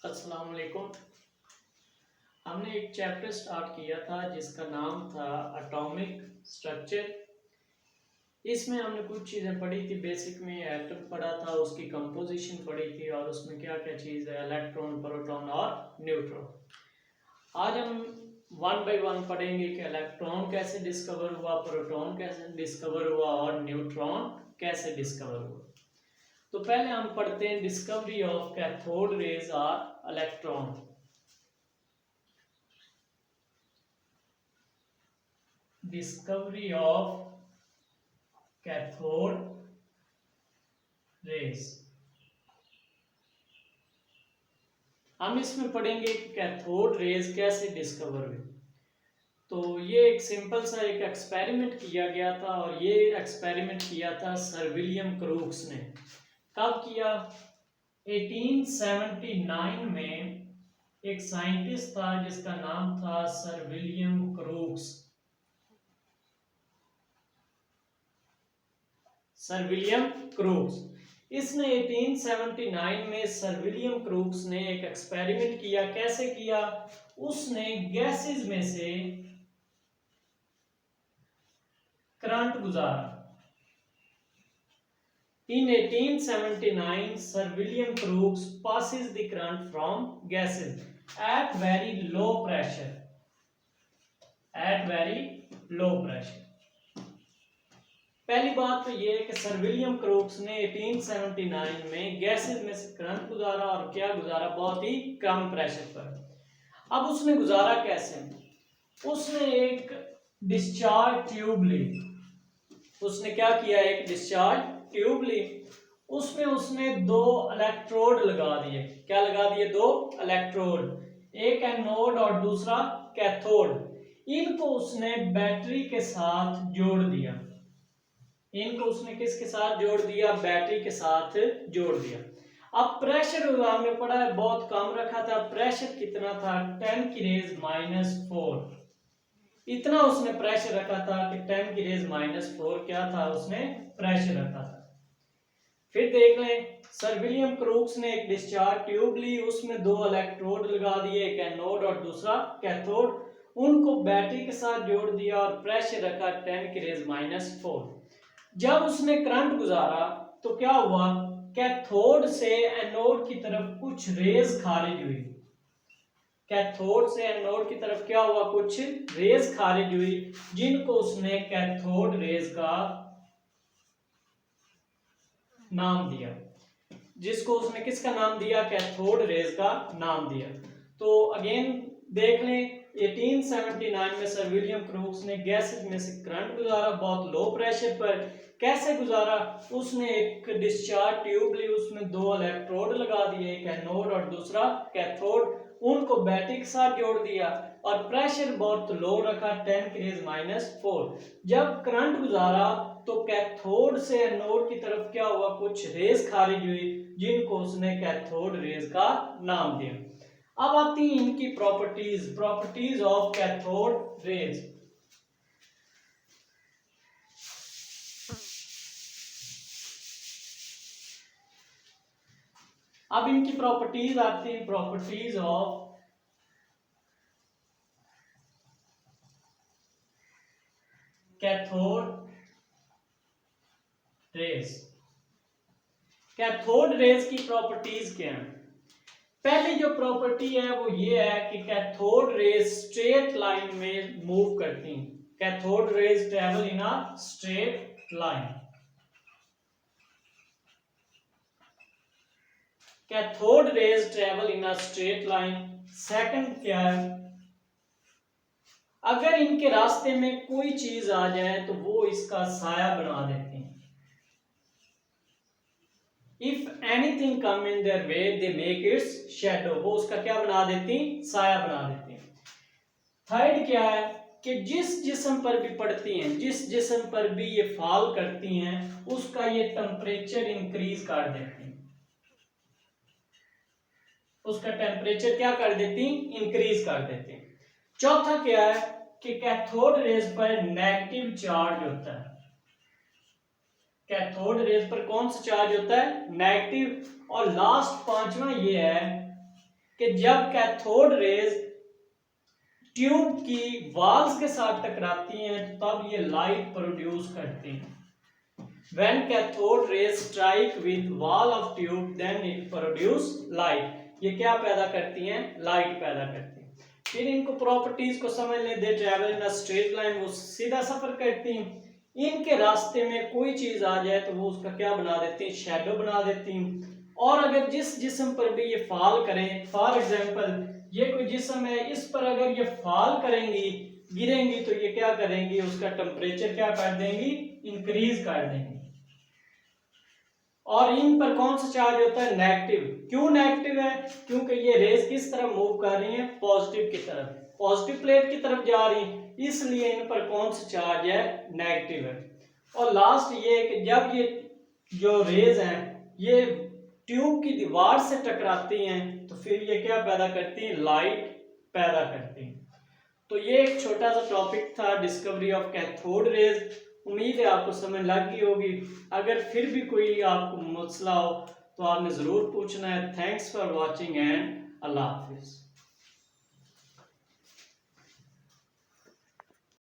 अस्सलाम वालेकुम। हमने एक चैप्टर स्टार्ट किया था जिसका नाम था एटॉमिक स्ट्रक्चर। इसमें हमने कुछ चीज़ें पढ़ी थी। बेसिक में एटम पढ़ा था, उसकी कंपोजिशन पढ़ी थी और उसमें क्या क्या चीज़ है, इलेक्ट्रॉन, प्रोटॉन और न्यूट्रॉन। आज हम वन बाय वन पढ़ेंगे कि इलेक्ट्रॉन कैसे डिस्कवर हुआ, प्रोटॉन कैसे डिस्कवर हुआ और न्यूट्रॉन कैसे डिस्कवर हुआ। तो पहले हम पढ़ते हैं डिस्कवरी ऑफ कैथोड रेज और electron. Discovery of cathode rays. हम इसमें पढ़ेंगे कि कैथोड रेज कैसे डिस्कवर हुई। तो ये एक सिंपल सा एक एक्सपेरिमेंट किया गया था और ये एक्सपेरिमेंट किया था सर विलियम क्रूक्स ने। कब किया? 1879 में एक साइंटिस्ट था जिसका नाम था sir William crooks. Sir William crooks. इसने 1879 में सर विलियम क्रूक्स ने एक एक्सपेरिमेंट किया। कैसे किया? उसने गैसेस में से करंट गुजारा। In 1879, Sir William Crookes passes the current from gases at very low pressure. At very low pressure. पहली बात तो ये है कि सर विलियम क्रूक्स ने 1879 में गैसेस में से करंट गुजारा और क्या गुजारा? बहुत ही कम प्रेशर पर। अब उसने गुजारा कैसे? उसने एक डिस्चार्ज ट्यूब ली। उसने क्या किया? एक डिस्चार्ज ट्यूब ली। उसमें उसने दो इलेक्ट्रोड लगा दिए। क्या लगा दिए? दो इलेक्ट्रोड, एक एनोड और दूसरा कैथोड। इनको उसने बैटरी के साथ जोड़ दिया। इनको उसने किसके साथ जोड़ दिया? बैटरी के साथ जोड़ दिया। अब प्रेशर हमने पढ़ा है बहुत कम रखा था। प्रेशर कितना था? 10⁻⁴। इतना उसने प्रेशर रखा था कि 10⁻⁴ क्या था? उसने प्रेशर रखा था। फिर देख लें, सर विलियम क्रूक्स ने एक डिस्चार्ज ट्यूब ली, उसमें दो इलेक्ट्रोड लगा दिए, एक एनोड और दूसरा कैथोड। उनको बैटरी के साथ जोड़ दिया और प्रेशर रखा 10⁻⁴। जब उसने करंट गुजारा तो क्या हुआ? कैथोड से एनोड की तरफ कुछ रेज खारिज हुई। कैथोड से एनोड की तरफ क्या हुआ? कुछ रेज खारिज हुई, जिनको उसने कैथोड रेज का नाम दिया। जिसको उसने किसका नाम दिया? कैथोड रेज का नाम दिया। तो अगेन देख लें, 1879 में सर विलियम क्रूक्स ने गैसेस में से करंट गुजारा बहुत लो प्रेशर पर। कैसे गुजारा? उसने एक डिस्चार्ज ट्यूब ली, उसमें दो इलेक्ट्रोड लगा दिए, एक एनोड और दूसरा कैथोड। उनको बैटरी के साथ जोड़ दिया और प्रेशर बहुत लो रखा 10⁻⁴। जब करंट गुजारा तो कैथोड से एनोड की तरफ क्या हुआ? कुछ रेज खारिज हुई, जिनको उसने कैथोड रेज का नाम दिया। अब आती हैं इनकी प्रॉपर्टीज ऑफ कैथोड रेज। अब इनकी प्रॉपर्टीज आती हैं, properties of cathode rays. Cathode rays की प्रॉपर्टीज क्या हैं? पहली जो प्रॉपर्टी है वो ये है कि कैथोड रेज स्ट्रेट लाइन में मूव करती हैं। Cathode rays travel in a straight line. Cathode rays travel in a straight line. Second क्या है? अगर इनके रास्ते में कोई चीज आ जाए तो वो इसका साया बना देते हैं। If anything come in their way they make it's shadow. वो उसका क्या बना देती? साया बना देती हैं। थर्ड क्या है कि जिस जिस्म पर भी पड़ती हैं, जिस जिस्म पर भी ये फॉल करती हैं, उसका ये टेम्परेचर इंक्रीज कर देती हैं। उसका टेम्परेचर क्या कर देती? इंक्रीज कर देती हैं। चौथा क्या है कि कैथोड रेज पर नेगेटिव चार्ज होता है। कैथोड रेज पर कौन सा चार्ज होता है? नेगेटिव। और लास्ट पांचवा ये है कि जब कैथोड रेज ट्यूब की वॉल्स के साथ टकराती हैं तब ये लाइट प्रोड्यूस करती हैं। When cathode rays strike with wall of tube, then it produce light. ये क्या पैदा करती हैं? लाइट पैदा करती हैं। फिर इनको प्रॉपर्टीज को समझ लें। They travel in a straight line, वो सीधा सफर करती हैं। इनके रास्ते में कोई चीज आ जाए तो वो उसका क्या बना देती हैं? शैडो बना देती हैं। और अगर जिस जिस्म पर भी ये फॉल करें, फॉर एग्जाम्पल ये कोई जिस्म है, इस पर अगर ये फॉल करेंगी, गिरेंगी, तो ये क्या करेंगी? उसका टेम्परेचर क्या कर देंगी? इंक्रीज कर देंगी। और इन पर कौन सा चार्ज होता है? नेगेटिव। क्यों नेगेटिव है? क्योंकि ये रेज किस तरफ मूव कर रही हैं? पॉजिटिव की तरफ, पॉजिटिव प्लेट की तरफ जा रही हैं, इसलिए इन पर कौन सा चार्ज है? नेगेटिव है। और लास्ट ये कि जब ये जो रेज हैं ये ट्यूब की दीवार से टकराती हैं तो फिर ये क्या पैदा करती हैं? लाइट पैदा करती हैं। तो ये एक छोटा सा टॉपिक था, डिस्कवरी ऑफ कैथोड रेज। उम्मीद है आपको समझ लग गई होगी। अगर फिर भी कोई आपको मसला हो तो आपने ज़रूर पूछना है। थैंक्स फॉर वॉचिंग एंड अल्लाह हाफिज़।